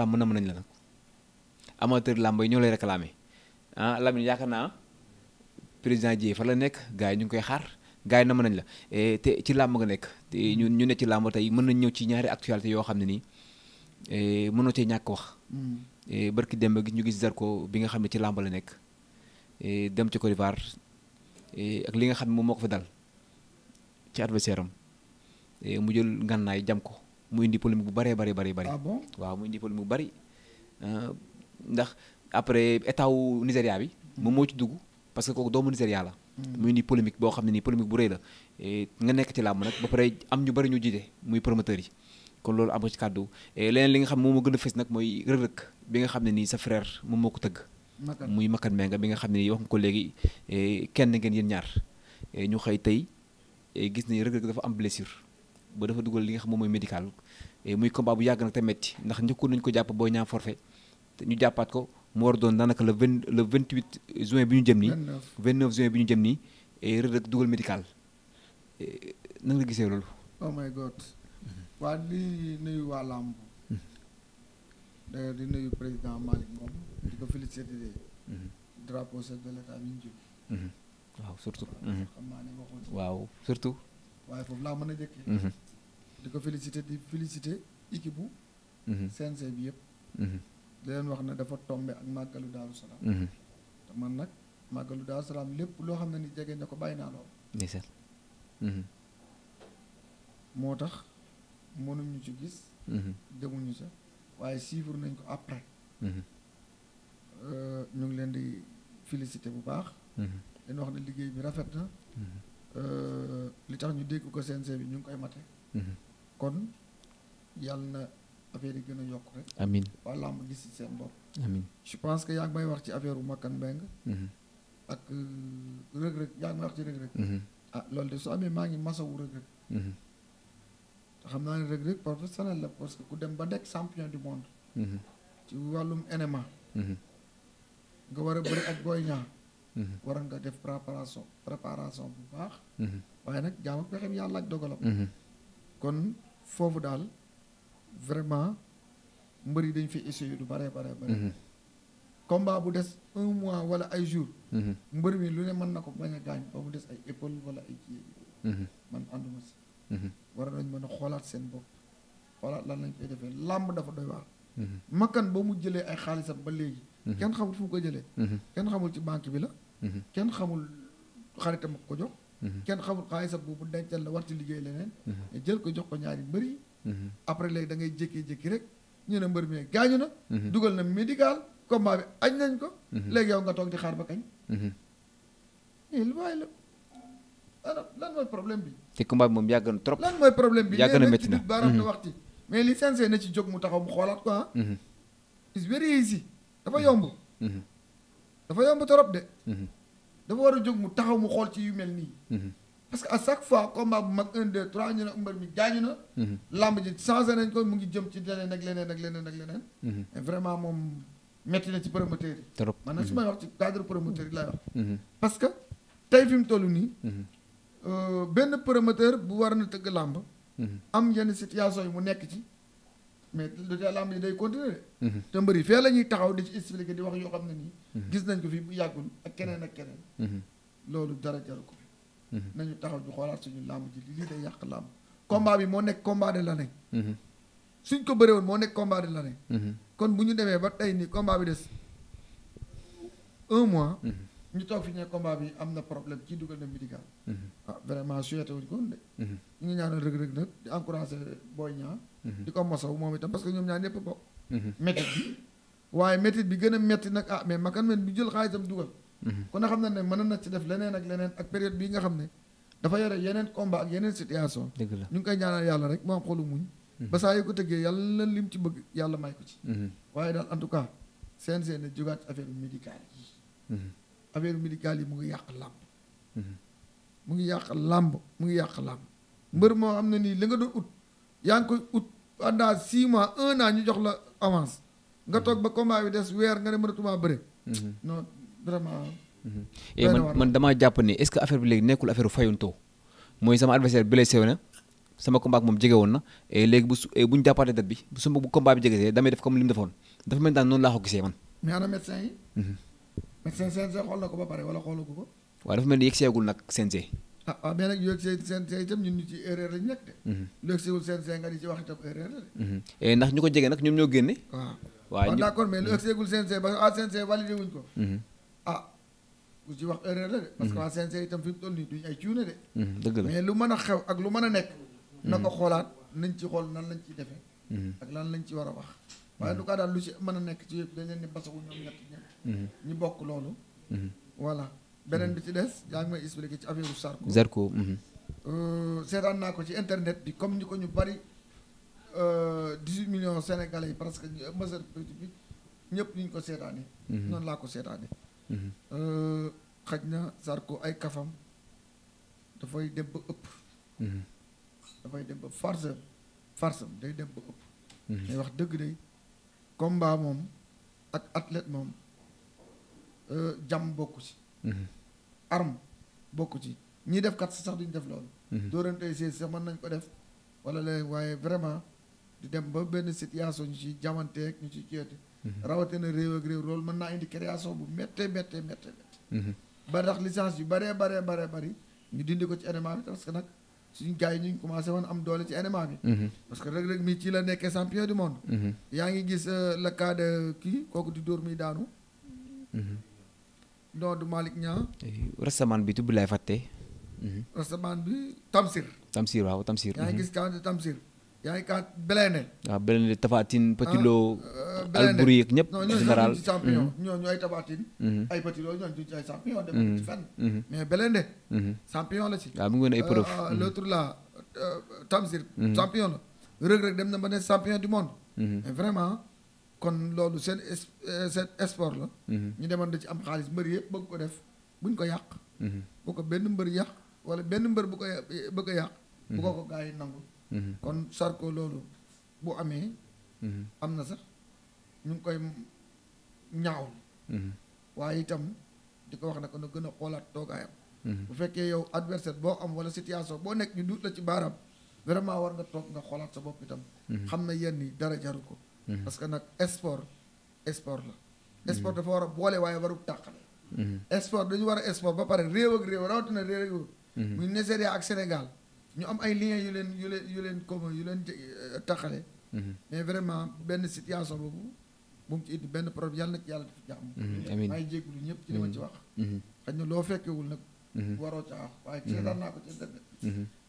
làmb na mën nañ la nag amateur làmb yi ñoo lay réclamer ah Lamine yaakaar naa président Dieye fa la nekk gars yi ñu ngi koy xaar gars yi na mën nañ la te ci làmb nga nekk te ñu ne ci làmb tey mën nañ ñëw ci ñaari actualité yoo xam ne nii mënoo cee ñàkk wax barki dem ba gis ñu gis Zarko bi nga xam ne ci làmb la nekk dem ci Côte d'Ivoire ak li nga xam ne moom moo ko fa dal ci adversaire am mu jël ngànnaay jam ko mu indi polémique bu bëree bëri. Ah bon? waaw mu indi polémique bu bëri ndax après état wu Nigéria bi. moom moo ci dugg parce que kooku doomu Nigéria la. mu indi polémique boo xam ne nii polémique bu rëy la nga nekk ci làmb nag ba pare am ñu bëri ñu jiite muy promoteur yi kon loolu am ci kàddu leneen li nga xam moom moo gën a fës nag mooy rëg-rëg bi nga xam ne nii sa frère moom moo ko tëgg. muy Makan Menga bi nga xam ne nii wax nga ko léegi kenn ngeen yéen ñaar ñu xëy tey gis nañu rëg-rëg dafa am blessure. ba dafa dugal li nga xam moom mooy médical muy combat bu yàgg nag te metti ndax njëkkoon nañu ko jàpp Boy Niang forfait te ñu jàppaat ko mu war a doon daanaka le 28 juin bi ñu jëm nii. 29 juin bi ñu jëm nii Reug Reug dugal médical nan nga gisee loolu. oh my god. waa di nuyu waa làmb. d'ailleurs di nuyu président Malick Ngom. di ko féliciter drapeau chef de l'état bi ñu jóg. waaw surtout. xam naa ne waxul. waaw surtout. waaye foofu laa mën a jëkkee di ko féliciter équipe bu CNG bi yëpp di leen wax ne dafa tombé ak màggalu Daaru Salaam te man nag màggalu Daaru Salaam lépp loo xam ne ni jege na ko bàyyi naa lool ndeysaan moo tax mënuñu ci gis demuñu sa waaye suivre nañ ko après ñu ngi leen di féliciter bu baax leen wax ne liggéey bi rafet na li tax ñu dégg ko CNG bi ñu ngi koy mate kon yàlla na affaire yi gën a yokk rek amiin waa làmb gis ci seen bopp amiin je pense que yaa ngi may wax ci affaire u Makan Mbengue ak Reug Reug yaa ngi may wax ci Reug Reug ah loolu de su amee maa ngi masawu Reug Reug te xam naa ne Reug Reug professionnel la parce que ku dem ba nekk champion du monde ci wàllum MMA nga war a bëri ak Boy Niang war nga def préparation bu baax waaye nag jaam ak pexem yàlla ak dogalam kon foofu daal vraiment mbër yi dañ fi essayer du bare combat bu des 1 mois wala ay jours mbër mi lu ne mën na ko bañ a gaañ ba mu des ay épaule wala ay kii man ànduma si war nañ mën a xoolaat seen bopp xoolaat lan lañ koy defee làmb dafa doy waar Makan ba mu jëlee ay xaalisam ba léegi kenn xamul fu mu ko jëlee kenn xamul ci banque bi la kenn xamul xaritam ak ko jox kenn xamul xaalisam boobu dencal la war ci liggéey leneen jël ko jox ko ñaari mbër yi après léegi da ngay jékki-jékki rek ñu ne mbër mi gaañu na dugal na médical combat bi añ nañ ko léegi yow nga toog di xaar ba kañ lu waaye la ana lan mooy problème bi te combat bi moom yàgg na trop lan mooy problème bi yàgg na métti na baaraam na waxti mais li sensé na ci jóg mu taxaw mu xoolaat ko ah it's very easy dafa yomb dafa yomb trop de dafa war a jóg mu taxaw mu xool ci yu mel nii parce que à chaque fois combat bu mag 1 2 3 ñu ne mbër mi gaañu na lamb ji changé nañ ko mu ngi jëm ci leneen ak leneen ak leneen ak leneen mais vraiment moom metti na ci promoteur yi trop man nag su may wax ci cadre promoteur yi laay wax parce que tey fi mu toll nii benn promoteur bu war na tëgg làmb am yenn situation yi mu nekk ci mais lu tee làmb yi day continuer te mbër yi fee la ñuy taxaw di ci expliquer di wax yoo xam ne nii gis nañ ko fi bu yàggul ak keneen ak keneen loolu dara jaru ko fi nañu taxaw ñu xoolaat suñu làmb ji lii day yàq làmb combat bi moo nekk combat de l'année suñ ko bëree woon moo nekk combat de l'année kon bu ñu demee ba tey nii combat bi des 1 mois ñu toog fi ne combat bi am na problème kii dugal na médical ah vraiment souhaité wuñ ko woon de ñu ngi ñaanal Reug Reug nag di encouragé Boy Niang di ko mosaw moom itam parce que ñoom ñaar ñëpp bokk métit bi waaye métit bi gën a métti nag ah mais Makan men bi jël xaalisam dugal kon na xam na ne mën na ci def leneen ak leneen ak période bii nga xam ne dafa yore yeneen combat ak yeneen situation ñu ngi koy ñaanal yàlla rek moo am xolu muñ ba saa yu ko tëggee yàlla lim ci bëgg yàlla may ko ci waaye daal en tout cas CNG ne jógaat ci affaire médicale yi affaire médicale yi mu ngi yàq làmb mu ngi yàq làmb mu ngi yàq làmb mbër moo xam ne nii li nga doon ut yaa ngi koy ut pendant 6 mois 1 an ñu jox la avance nga toog ba combat bi des weer nga ne mënatuma bëre non vraiment man damaa jàpp ne est-ce que affaire bi léegi nekkul affaire fayuntoo mooy sama adversaire blessé na sama combat ak moom jege woon na et léegi bu ñu jàppaatee date bi bu combat bi jegesee damay def comme li mu defoon dafa mel daan noonu laa ko gisee man. mais ana médecin yi. médecin CNG xool na ko ba pare wala xoolu ko. waaw dafa mel ni yegg seegul nag CNG. waaw mais nag yegg CNG itam ñun ñu ci erreur lañu nekk de. lu yegg seegul CNG nga di ci wax itam erreur la de. et ndax ñu ko jege nag ñoom ñoo génne. waaw d'accord mais lu yegg seegul CNG ba CNG validé wuñ ko. ku ci wax erreur la de. parce que waa CNG itam fi mu toll nii duñ ay cuune de. dëgg la mais lu mën a xew ak lu mën a nekk. na ko xoolaat nañ ci xool nan lañ ciy defee. ak lan lañ ci war a wax. waaye du ko daal lu ci mën a nekk ci yëpp dañ leen ni basawu ñoom ñett ñëpp. ñu bokk loolu. voilà beneen bi ci des yaa ngi may expliqué ci affaire Zarko. Zarko. seetaan naa ko ci internet bi comme ñu ko ñu bari 18 millions sénégalais yi parce que mesure bi ñëpp ñu ko seetaanee. noonu laa ko seetaanee. xaj na Zarko ay kafam dafay dem ba ëpp. dafay dem ba farce day dem ba ëpp. mais wax dëgg day combat moom ak athlète moom jàmm bokku ci. arme bokku ci ñiy def kat sax duñ def loolu. dóorantey see sax mën nañ ko def wala léegi waaye vraiment di dem ba benn situation ñu ciy jamanteeg ñu ciy ceeti. rawatina réew ak réew loolu mën naa indi création bu méttee. ba tax licence yu baree bari ñu dindi ko ci MMA bi parce que nag suñu gars yi ñu commencé woon am doole ci MMA bi. parce que Reug Reug mi ci la nekkee champion du monde. yaa ngi gis le cas de kii kooku di dóor mi daanu. non du Malick Niang. rastaman bi tudd lay fàtte. rastaman bi Tamsir. Waaw Tamsir. yaa ngi gis cas de Tamsir. yaa ngi cas Blindé. waaw Blindé Tapha Tine Petit Lo. Alboury ak ñëpp. général non ñooñu champion ñooñu ay Tapha Tine. ay Petit Lo ñooñu duñ ci ay champion. dem ci fenn. mais Blindé. champion la ci. waaw mu ngi woon ay preuve. l'autre là Tamsir. champion la. Reug Reug dem na ba ne champion du monde. mais vraiment kon loolu seen sport la. ñu demoon da ci am xaalis mbër yëpp bëgg ko def buñ ko yàq. bu ko benn mbër yàq wala benn mbër bu ko bëgg a yàq. bu ko gaa yi nangu. kon Zarko loolu bu amee. am na sax ñu ngi koy ñaawul. waaye itam di ko wax ne ko na gën a xoolaat toogaayam. bu fekkee yow adversaire boo am wala situation boo nekk ñu duut la ci baaraam vraiment war nga toog nga xoolaat sa bopp itam. xam na yenn yi dara jaru ko. parce que nag sport la. sport dafa war a boole waaye warul tàqale. sport dañu war a sport ba pare réew ak réew rawatina réew. muy Nigeria ak Sénégal ñu am ay liens yu leen commun yu leen tàqale. mais vraiment benn situation boobu bu mu ci indi benn problème yàlla na ci yàlla def jàmm. amiin maa ngi jégalu ñëpp ci li ma ci wax. xëy na loo fekkewul nag. waroo ca wax waaye seetaan naa ko ci internet.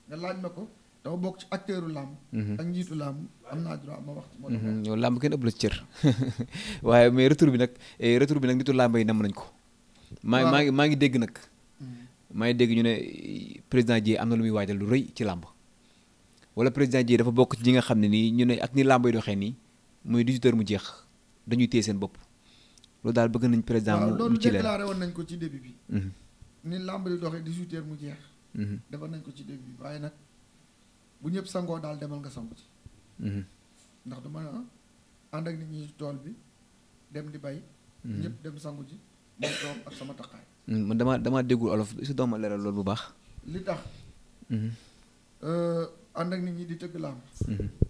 nga laaj ma ko dama bokk ci acteuru làmb. ak njiitu làmb am naa droit ma wax ci moo tax. yow làmb kenn ëpp la ci cër waaye mais retour bi nag nitu làmb yi nam nañ ko. maa ngi dégg nag. maa ngi dégg ñu ne président Dièye am na lu muy waajal lu rëy ci làmb. wala président Dièye dafa bokk ci ñi nga xam ne nii ñu ne ak ni làmb yi doxee nii muy 18 heures mu jeex dañuy téye seen bopp loolu daal bëgg nañ président mu loolu ci leer déclaré woon nañ ko ci début bi. ni làmb di doxee 18 heures mu jeex. defal nañ ko ci début bi waaye nag bu ñëpp sangoo daal demal nga sangu ci. ndax du mën a ànd ak nit ñi tool bi dem di bay. ñëpp dem sangu ji dem toog ak sama taxaay. man dama déggul olof su dooma leeral loolu bu baax. li tax. ànd ak nit ñi di tëgg làmb.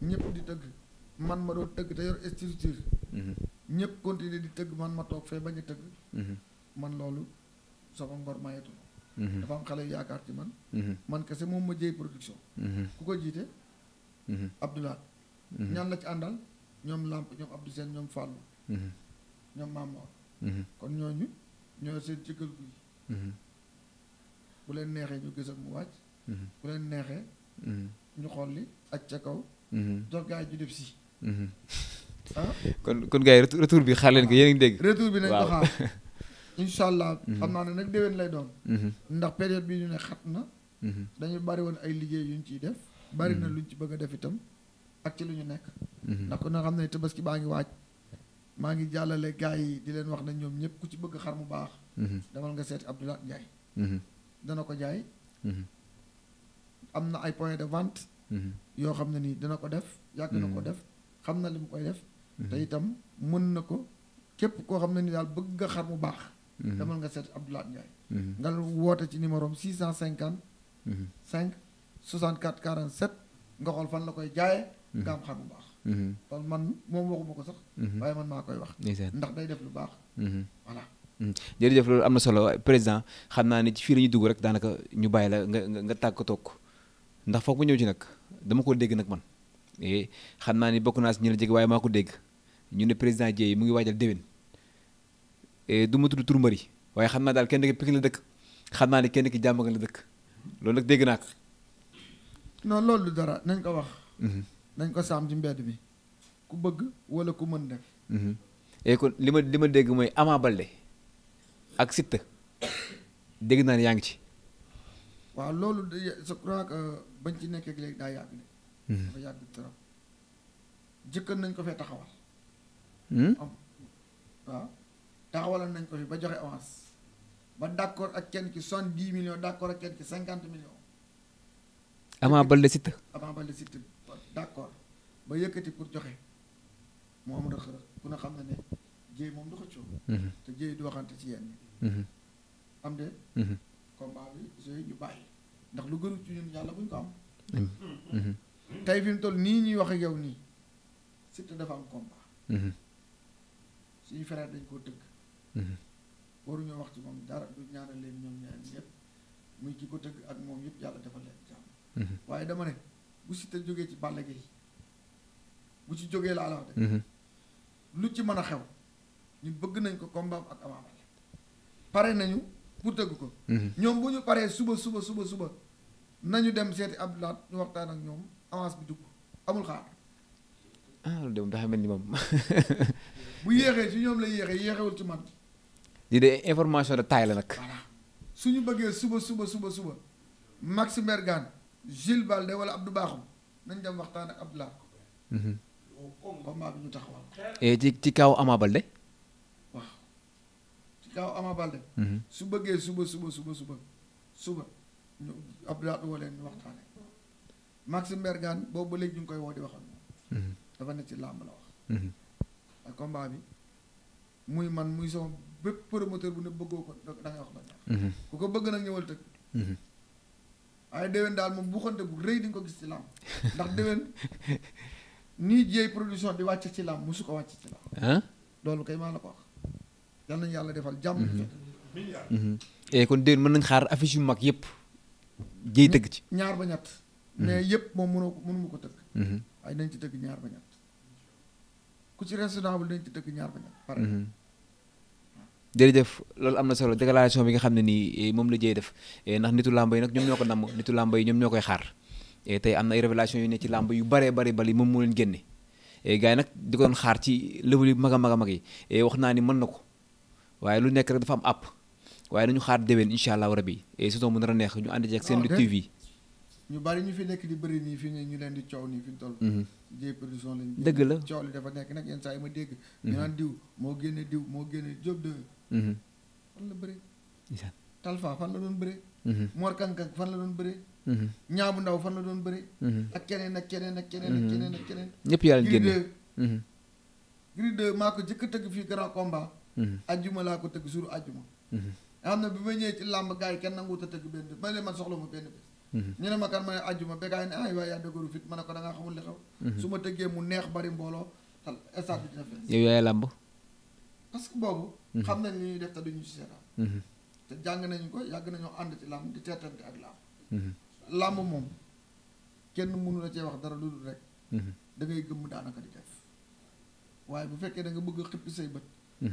ñëpp di tëgg man ma doon tëgg te yor structure. ñëpp continuer di tëgg man ma toog fee bañ a tëgg. man loolu sama ngor mayetu. dafa am xale yu yaakaar ci man. man kese moom ma jëy production. ku ko jiite. Abdoulaye. ñaan la ci àndal ñoom Lamp ñoom Abdou Sène ñoom Fallou. ñoom Mamor. kon ñooñu ñoo seen cëggal guy. bu leen neexee ñu gis ak mu wàcc. bu leen neexee. ñu xool li ak ca kaw. jox gaa yi ñu def si. kon gars yi retour bi xaar leen ko yéen a ngi dégg. retour bi nañ ko xaar. incha allah xam naa ne nag déwén lay doon. ndax période bi ñu ne xat na. dañu bari woon ay liggéey yu ñu ciy def. bari na luñ ci bëgg a def itam ak ci lu ñu nekk. ndax ko na xam ne tabaski baa ngi waaj. maa ngi jàllale gars yi di leen wax ne ñoom ñëpp ku ci bëgg xar mu baax. demal nga seeti Abdoulaye Ndiaye. dana ko jaay. am na ay points de vente. yoo xam ne nii dina ko def yàgg na ko def xam na li mu koy def. te itam mën na ko képp koo xam ne ni daal bëgg nga xar mu baax. demal nga seeti Abdoulaye Ndiaye. nga woote ci numéro 650. 5 64 47 nga xool fan la koy jaayee nga am xar bu baax loolu man moom waxuma ko sax waaye man maa koy wax ndax day def lu baax voilà jërëjëf loolu am na solo président xam naa ne ci fii la ñuy dugg rek daanaka ñu bàyyi la nga tàggatoo ko ndax foog ma ñëw ci nag dama ko dégg nag man xam naa ni bokk naa si ñu la jege waaye maa ko dégg ñu ne président Dièye mu ngi waajal déwén du ma tudd tur mbëri waaye xam naa daal kenn ki Pikine la dëkk xam naa ne kenn ki Diamaguène la dëkk loolu nag dégg naa ko. non loolu du dara nañ ko wax. nañ ko saam ci mbedd bi ku bëgg wala ku mën def. kon li ma dégg mooy Ama Baldé ak Siteu dégg naa ne yaa ngi ci. waaw loolu je crois que bañ ci nekkee léegi daa yàgg de. dafa yàgg trop jëkkër nañ ko fee taxawal. waaw taxawaloon nañ ko fi ba joxe avance ba d'accord ak kenn ki 70 millions d'accord ak kenn ki 50 millions. Ama Baldé Siteu. Ama Baldé Siteu d'accord ba yëkkati pour joxe moo am rëq-rëq ku ne xam na ne jéey moom du xëccoo. te jéey du waxante ci yenn yi. am de. combat bi jooy ñu bàyyi ndax lu gënu ci ñun yàlla buñ ko am. tey fi mu toll nii ñuy wax ak yow nii Siteu dafa am combat. suñu frère dañ koo tëgg. waruñoo wax ci moom dara du ñaanal leen ñoom ñaar ñëpp muy ki ko tëgg ak moom yëpp yàlla defal leen jàmm. waaye dama ne bu Siteu jógee ci Balla Gaye bu ci jógee laa la wax de. lu ci mën a xew ñun bëgg nañ ko combat ak Ama Baldé pare nañu pour tëgg ko. ñoom bu ñu paree suba nañu dem seeti Abdoulaye ñu waxtaan ak ñoom avance bi dugg amul xaar. loolu de moom dafa mel ni moom. bu yéexee ci ñoom la yéexewul ci man. di de information de taille la nag. voilà suñu bëggee suba Max Mbergane Jules Balde wala Abdou Bakhoum nañ dem waxtaan ak Abdoulaye. combat bi ñu taxawal. ci kaw Ama Baldé. waaw ci kaw Ama Baldé. su bëggee suba ñu Abdoulaye woo leen ñu waxtaane Max Mbergane boobu ba léegi ñu ngi koy woo di waxal moom. dafa nekk ci làmb la wax. ak combat bi muy man muy sama bépp promoteur bu ne bëggoo ko da ngay wax la neex. ku ko bëgg nag ñëwal tëgg. waaye déwén daal moom bu xonte bu rëy di nga ko gis ci làmb ndax déwén nii jéey production di wàcc ci làmb musu ko wàcc ci làmb. loolu kay maa la ko wax yal nañu yàlla defal jàmm. kon déwén mën nañ xaar affiche yu mag yëpp jéey tëgg ci. ñaar ba ñett. mais yëpp moom mënu ko tëgg. waaye nañ ci tëgg ñaar ba ñett ku ci raisonnable nañ ci tëgg ñaar ba ñett. pare. jërëjëf loolu am na solo déclaration bi nga xam ne nii moom la jéey def ndax nitu làmb yi nag ñoom ñoo ko namm nitu làmb yi ñoom ñoo koy xaar tey am na ay révélation yu ne ci làmb yu baree bari moom moo leen génne gars yi nag di ko doon xaar ci level yu mag a mag yi wax naa ni mën na ko waaye lu nekk rek dafa am àpp waaye nañu xaar déwén incha allah rabi saison bu nar a neex ñu ànd ci ak seen Lutte TV. ñu bari ñu fi nekk di bëri nii fi ne ñu leen di coow nii fi ñu toll. jéey production lañ. dëgg la coow li dafa nekk nag yenn saa yi ma dégg. ñu naan diw moo génne Diop de. fan la bëree. Talfa fan la doon bëree. Mor Kankang fan la doon bëree. Ñaabu Ndaw fan la doon bëree. ak keneen. ñëpp yàlla génne Gris 2 maa ko jëkk a tëgg fii grand combat. ajjuma laa ko tëgg suuru ajjuma. nga xam ne bi ma ñëwee ci làmb gars yi kenn nanguwut a tëgg benn bés ma leen man soxla ma benn bés. ñu ne ma kan ma ne ajjuma ba gars yi ne ay waaye yaa dëgëru fit ma ne ko da ngaa xamul li xew. su ma tëggee mu neex bari mbooloo tal stade bi dina fees. yow yaay làmb. parce que boobu. xam nañ li ñuy def te duñu ci seetaan. te jàng nañu ko yàgg nañoo ànd ci làmb di teetante ak làmb. làmb moom kenn mënu la cee wax dara lu dul rek. da ngay gëmm daanaka di def waaye bu fekkee da nga bëgg a xippi say bët.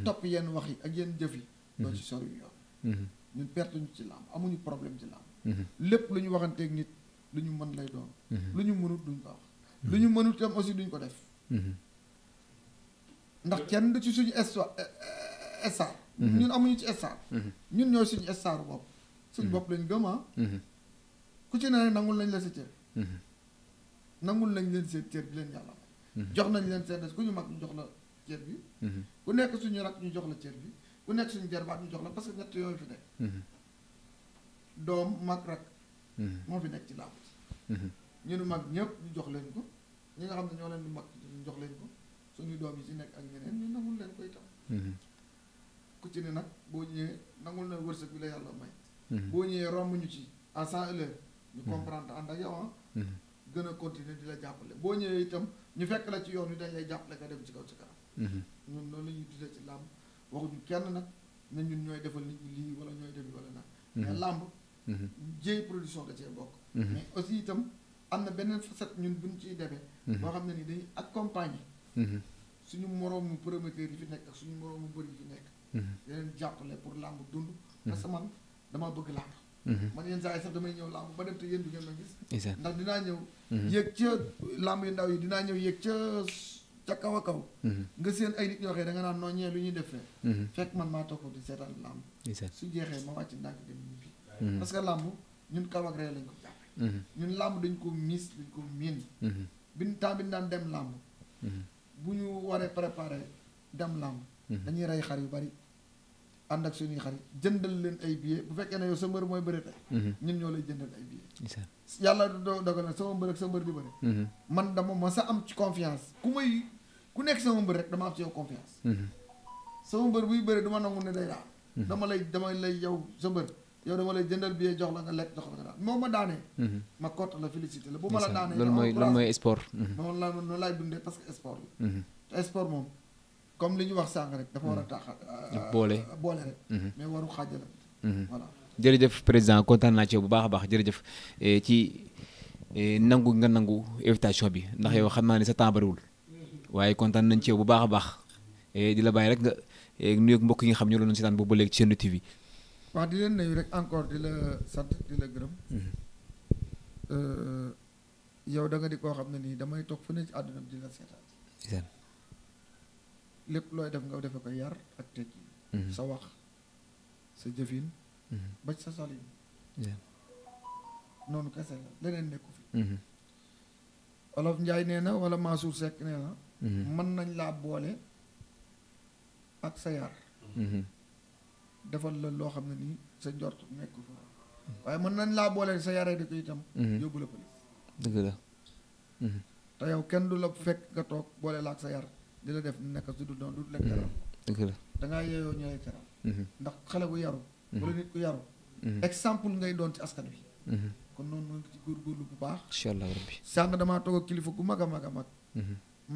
topp yenn wax yi ak yenn jëf yi. doo ci sori yoon. ñun perte ñu ci làmb amuñu problème ci làmb. lépp lu ñu waxanteeg nit lu ñu mën lay doon. lu ñu mënut duñ ko wax. lu ñu mënut tam aussi duñ ko def. ndax kenn du ci suñu star. ñun amuñu ci star. ñun ñooy suñu star bopp. suñu bopp lañ gëm ku ci ne nangul nañ la sa cër. nangul nañ leen seen cër bi leen yàlla may. jox nañ leen seen des ku ñu mag ñu jox la cër bi. ku nekk suñu rak ñu jox la cër bi ku nekk suñu jarbaat ñu jox la parce que ñett yooyu fi nekk. doom mag rak. moo fi nekk ci làmb ñu nu mag ñëpp ñu jox leen ko ñi nga xam ne ñoo leen di mag ñu jox leen ko suñu doom yi ci nekk ak ñeneen ñu nangul leen koy tam. ku ci ne nag boo ñëwee nangul na wërsëg bi la yàlla may. boo ñëwee romb ñu ci à 100 heures. ñu comprendre ànd ak yow gën a continuer di la jàppale boo ñëwee itam ñu fekk la ci yoon wi dañ lay jàppale nga dem ci kaw ci kanam. ñun loolu la ñuy dundee ci làmb waxuñu kenn nag ne ñun ñooy defal nit ñi lii wala ñooy def wala nag. mais làmb. jéey production da cee bokk. mais aussi itam am na beneen facette ñun buñ ciy demee. boo xam ne ni dañuy accompagner. suñu moroomu promoteur yi fi nekk ak suñu moroomu mbër yi fi nekk. di leen jàppale pour làmb dund. parce que man damaa bëgg làmb. man yenn saa yi sax damay ñëw làmb ba dem te yéen du ngeen ma gis. ndax dinaa ñëw. yéeg ca làmb yu ndaw yi dinaa ñëw yéeg ca kaw a kaw. nga seen ay nit ñoo xëy da nga naan noo ñee lu ñuy def fee. fekk man maa toog di seetaan làmb. su jeexee ma wàcc ndànk dem ñibbi. parce que làmb ñun kaw ak ree lañ ko jàppe ñun làmb dañ ko miis dañ ko miin. bin temps bi daan dem làmb. bu ñu waree préparer dem làmb. dañuy rey xar yu bari. ànd ak suñuy xarit jëndal leen ay billets bu fekkee ne yow sa mbër mooy bëri tey ñun ñoo lay jëndal ay billets yàlla dogal na sama mbër ak sa mbër di bëri man dama ma sa am ci confiance ku nekk sama mbër rek dama am ci yow confiance sama mbër buy bëri du ma nangu ne day daal dama lay yow sa mbër yow dama lay jëndal billet jox la nga lekk jox la nga daal moo ma daanee ma kott la félicité la bu ma la daanee loolu mooy sport noonu laay dundee parce que sport la te sport moom comme li ñu wax sànq rek dafa war a tax boole rek mais waru xaajala voilà jërëjëf président kontaan naa ci yow bu baax a baax jërëjëf ci nangu nga nangu invitation bi ndax yow xam naa ne sa temps bariwul waaye kontaan nañ ci yow bu baax a baax di la bàyyi rek nga nuyoog mbokk yi nga xam ñoo doon seetaan boobu ba léegi ci Sen TV waaw di leen nuyu rek encore di la sant di la gërëm yow da nga di koo xam ne nii damay toog fu ne ci àdduna bi di la seetaan lépp looy def nga defe ko yar ak tekki sa wax sa jëfin ba sa solin noonu kese la leneen nekku fi Olof Njaay nee na wala Mansour Seck nee na mën nañ laa boole ak sa yar defal la loo xam ne nii sa njort nekku fa waaye mën nañ laa boole sa yaree di ko itam yóbbu la police dëgg la te yow kenn du la fekk nga toog boole la ak sa yar di la def nekk su dul doon du lekk teral dëgg la dangaa yeeyoo ñu lay teral ndax xale bu yaru wala nit ku yaru exemple ngay doon ci askan wi kon noonu ngi ci góorgóorlu bu baax incha allah rabbi sàng damaa toog ak kilifa gu mag a mag a mag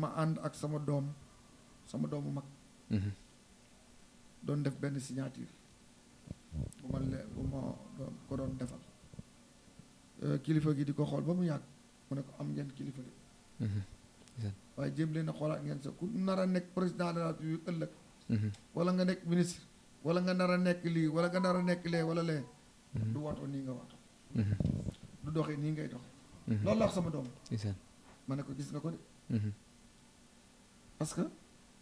ma ànd ak sama doomu mag doon def benn signature bu ma doon ko doon defal kilifa gi di ko xool ba mu yàgg mu ne ko am ngeen kilifa de waaye jéem leen a xoolaat ngeen sa ku nar a nekk président de la République ëllëg wala nga nekk ministre wala nga nar a nekk lii wala nga nar a nekk lee wala lee du watoo nii nga watoo du doxee nii ngay doxee loolu la wax sama doom ma ne ko gis nga ko de parce que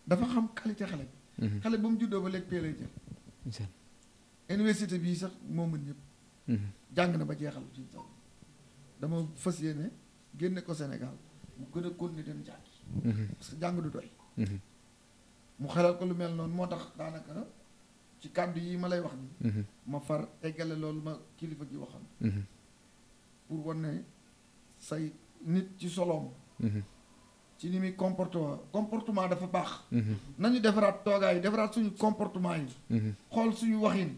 dafa xam qualité xale bi xale ba mu juddoo ba léegi pee lay jël université bii sax moo mën ñëpp jàng na ba jeexal ci taw dama fas yéene génne ko Sénégal mu gën a continuer dem jàngi parce que jàng du doy mu xelal ko lu mel noonu moo tax daanaka ci kàddu yi ma lay wax ni ma far eggale loolu ma kilifa gi waxoon pour wan ne say nit ci soloom ci ni muy comportement dafa baax nañu defaraat toogaay yi defaraat suñu comportement yi xool suñu waxin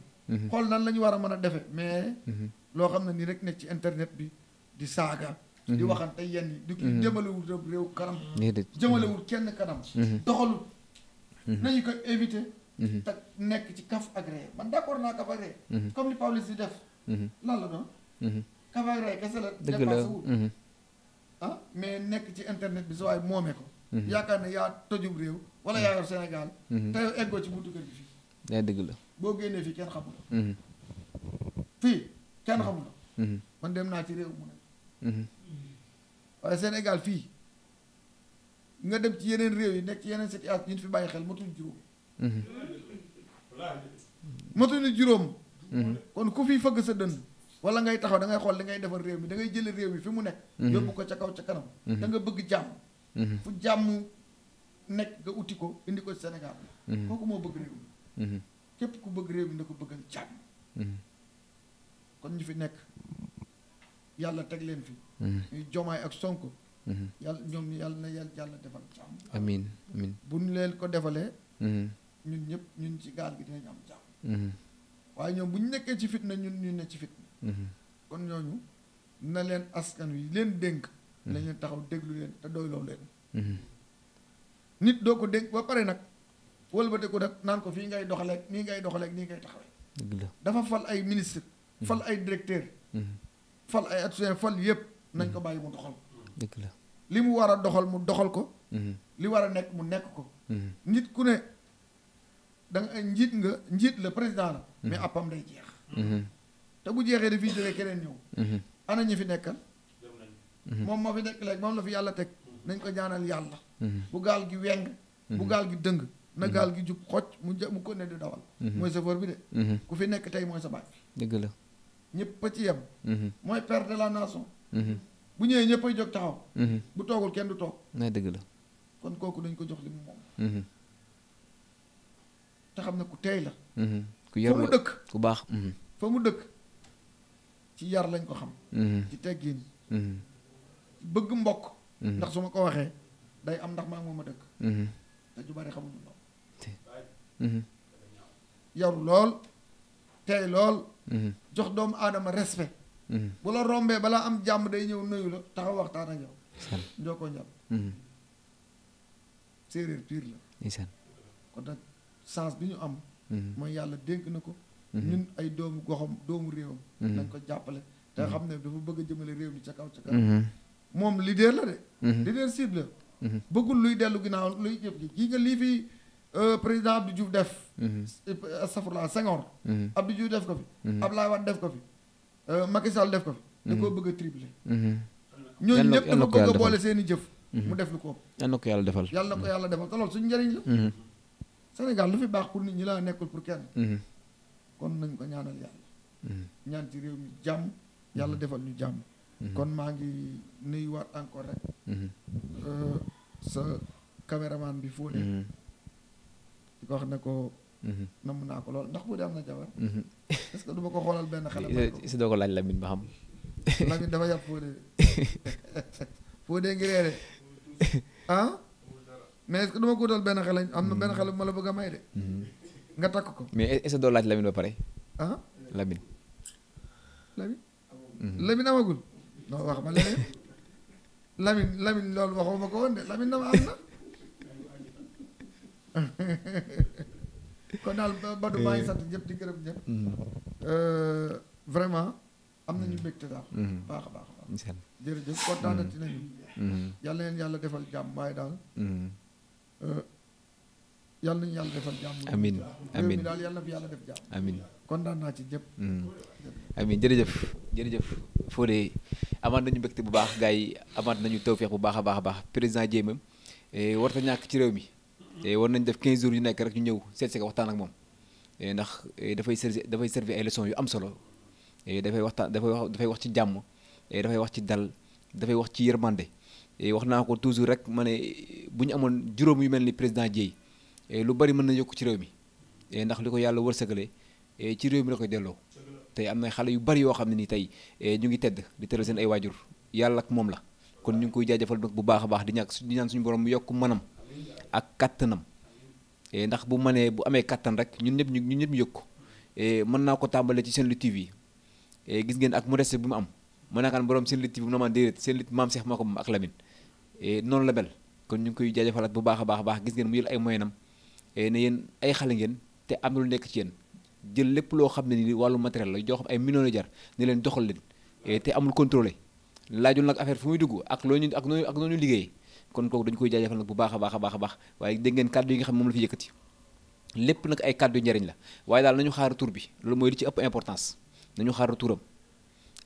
xool nan la ñu war a mën a defe mais loo xam ne nii rek nekk ci internet bi di saaga di waxante yenn yi di jëmalewul réew kanam jëmalewul kenn kanam doxalul nañu ko éviter te nekk ci kaf ak ree man d'accord naa kaf ak ree comme li Pawlish di def lan la doon kaf ak ree kese la dépassé wul mais nekk ci internet bi sa waay moomee ko yaakaar ne yaa tojub réew wala yaa yor Sénégal te yow eggoo ci buntu kër gi fii yaa dëgg la boo génnee fii kenn xamul fii kenn xamul man dem naa ci réew mu ne waaye Sénégal fii nga dem ci yeneen réew yi nekk ci yeneen situation yi ñu fi bàyyi xel matuñu juróom matuñu juróom kon ku fi fëgg sa dënn wala ngay taxaw da ngay xool li ngay defar réew mi da ngay jële réew mi fi mu nekk yóbbu ko ca kaw ca kanam da nga bëgg jàmm fu jàmm nekk nga uti ko indi ko Sénégal kooku moo bëgg réew mi képp ku bëgg réew mi na ko bëggal jàmm kon ñu fi nekk yàlla teg leen fi ñuy Jomaay ak Sonko yàlla ñoom yàlla na yàlla defal jàmm amiin amiin bu ñu leen ko defalee ñun ñëpp ñun ci gaal gi dinañ am jàmm waaye ñoom bu ñu nekkee ci fitna ñun ñu ne ci fitna kon ñooñu na leen askan wi leen dénk nañ leen taxaw déglu leen te doyloo leen nit doo ko dégg ba pare nag wëlbate ko nag naan ko fii ngay doxaleeg nii ngay doxaleeg nii ngay taxawee dëgg la dafa fal ay ministre fal ay directeur fal ay adjoint fal yëpp nañ ko bàyyi mu doxal dëgg la li mu war a doxal mu doxal ko li war a nekk mu nekk ko nit ku ne da nga njiit la président la mais appam day jeex te bu jeexee dafay jógee keneen ñëw ana ñi fi nekkal moom moo fi nekk léegi moom la fi yàlla teg nañ ko ñaanal yàlla bu gaal gi weng bu gaal gi dëng na gaal gi jub xocc mu ko ne di dawal mooy chauffeur bi de ku fi nekk tey mooy sa baay dëgg la ñëpp a ci yem mooy père de la nation bu ñëwee ñëpp ay jóg taxaw bu toogul kenn du toog na dëgg la kon kooku dañ ko jox li mu moom te xam ne ku teey la ku yar fa mu la dëkk ku baax fa mu dëkk ci yar lañ ko xam ci teggin bëgg mbokk ndax su ma ko waxee day am ndax maa ngi moom a dëkk te ju bari xamuñu lool yaru lool teey lool jox doomu aadama respect bu la rombee balaa am jàmm day ñëw nuyu la taxaw waxtaan ak yow njoo ko njal séeréer piir la ndeysaan kon nag chance bi ñu am mooy yàlla dénk na ko ñun ay doomu goxam doomu réewam nañ ko jàppale te xam ne dafa bëgg a jëmale réew mi ca kaw ca kaw moom leader la de leadership la bëggul luy dellu ginnaaw luy jëf ji gii nga lii fi président Abdou Diouf def astafurlah Senghor Abdou Diouf def ko fi Abdoulaye Wade def ko fi Macky Sall def ko fi da koo bëgg a tripler ñooñu ñëpp dafa bëgg a boole seeni jëf mu def lu ko yal na ko yàlla defal yàlla na ko yàlla defal te loolu suñu njëriñ la Sénégal lu fi baax pour nit ñi la nekkul pour kenn kon nañ ko ñaanal yàlla ñaan ci réew mi jàmm yàlla defal ñu jàmm kon maa ngi nuyuwaat encore rek sa caméraman bi Fodé di ko wax ne ko namm naa ko lool ndax Fodé am na jabar est-ce que du ma ko xoolal benn xale si doo ko laaj Lamine ba xam Lamine dafa yàpp Fodé Fodé ngi reere ah mais est-ce que du ma ko wutal benn xale am na benn xale bu ma la bëgg a may de nga takk ko mais est-ce que doo laaj Lamine ba pare ah Lamine Lamine amagul non wax ma leneen Lamine loolu waxuma ko woon de Lamine dama am na kon daal Badou maa ngi sant ñëpp di gërëm ñëpp vraiment am nañu mbégte daal baax a baax jërëjëf kontaanati nañu yàlla leen yàlla defal jàmm waaye daal yàlla nañu yàlla defal jàmm amiin amiin daal yàlla na fi yàlla def jàmm amiin kontaan naa ci ñëpp amiin jërëjëf Fodé amaat nañu mbégte bu baax gars yi amaat nañu tawfeex bu baax a baax a baax président Dièye moom warta ñàkk ci réew mi war nañ def 15 jours yu nekk rek ñu ñëw seet si ko waxtaan ak moom ndax dafay servir ay leçons yu am solo dafay waxtaan dafay wax ci jàmm dafay wax ci dal dafay wax ci yërmande wax naa ko toujours rek ma ne bu ñu amoon juróom yu mel ni président Dièye lu bari mën na yokk ci réew mi ndax li ko yàlla wërsëgale ci réew mi la koy delloo tey am na xale yu bari yoo xam ne ni tey ñu ngi tedd di teral seen ay waajur yàlla ak moom la kon ñu ngi koy jaajëfal nag bu baax a baax di ñaan suñu borom mu yokk manam ak kattanam ndax bu mënee bu amee kattan rek ñun ñëpp ñu yëg ko mën naa ko tàmbalee ci Sen Lutte TV gis ngeen ak modeste bi mu am mën naa kaan borom Sen Lutte TV bu na maan déedéet Sen Lutte maam Cheikh moo ko moom ak Lamine noonu la mel kon ñu ngi koy jaajëfalaat bu baax a baax gis ngeen mu yël ay moyenam ne yéen ay xale ngeen te am na lu nekk ci yéen jël lépp loo xam ne ni wàllu matériel la joo xam ay millions la jar ne leen doxal leen te amul contrôlé laajul nag affaire fu muy dugg ak looñu ak noonu liggéeyee kon kooku dañu koy jaajëfal nag bu baax a baax waaye dégg ngeen kàddu yi nga xam ne moom la fi yëkkati lépp nag ay kàddu njariñ la waaye daal nañu xaar tur bi loolu mooy li ci ëpp importance nañu xaar turam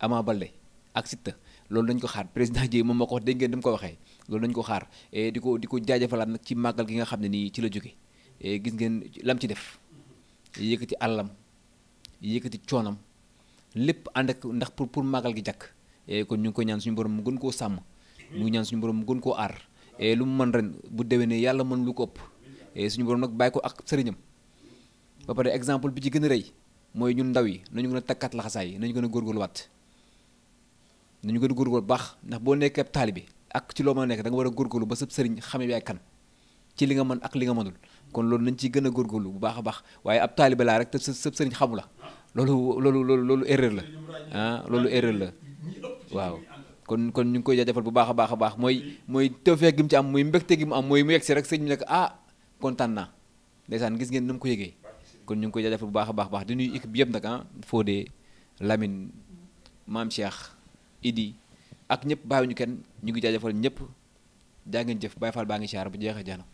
Ama Baldé ak Siteu loolu dañu ko xaar président Dièye moom moo ko wax dégg ngeen dama ko waxee loolu dañu ko xaar di ko jaajëfalaat nag ci màggal gi nga xam ne nii ci la jóge gis ngeen lam ci def yëkkati àllam yëkkati coonam lépp ànd ak ndax pour màggal gi jàkk kon ñu ngi ko ñaan suñu borom mu gën koo sàmm mu ngi ñaan suñu borom mu gën koo aar lu mu mën ren bu déwénee yàlla mën lu ko ëpp suñu borom nag bàyyi ko ak sëriñam ba pare exemple bi ci gën a rëy mooy ñun ndaw yi nañu gën a takkaat laxasaay yi nañu gën a góorgóorluwaat nañu gën a góorgóorlu baax ndax boo nekkee ab taalibe ak ci loo mën a nekk da nga war a góorgóorlu ba sëb sëriñ xame bi ay kan ci li nga mën ak li nga mënul kon loolu nañ ciy gën a góorgóorlu bu baax a baax waaye ab taalibe laa rek te sëb sëriñ xamu la loolu erreur la loolu erreur la waaw kon ñu ngi koy jaajëfal bu baax a baax a baax mooy tawfeex gi mu ci am muy mbégte gi mu am mooy mu yegg si rek sëñ bi nekk kontaan naa ndeysaan gis ngeen nu mu ko yëgee kon ñu ngi koy jaajëfal bu baax a baax di nuyu équipe bi yëpp nag Fodé Lamine Maam Cheikh Idi ak ñëpp bàyyiwuñu kenn ñu ngi jaajëfal ñëpp jaa ngeen jëf Baye Fall baa ngi siyaar bu jeexee jaana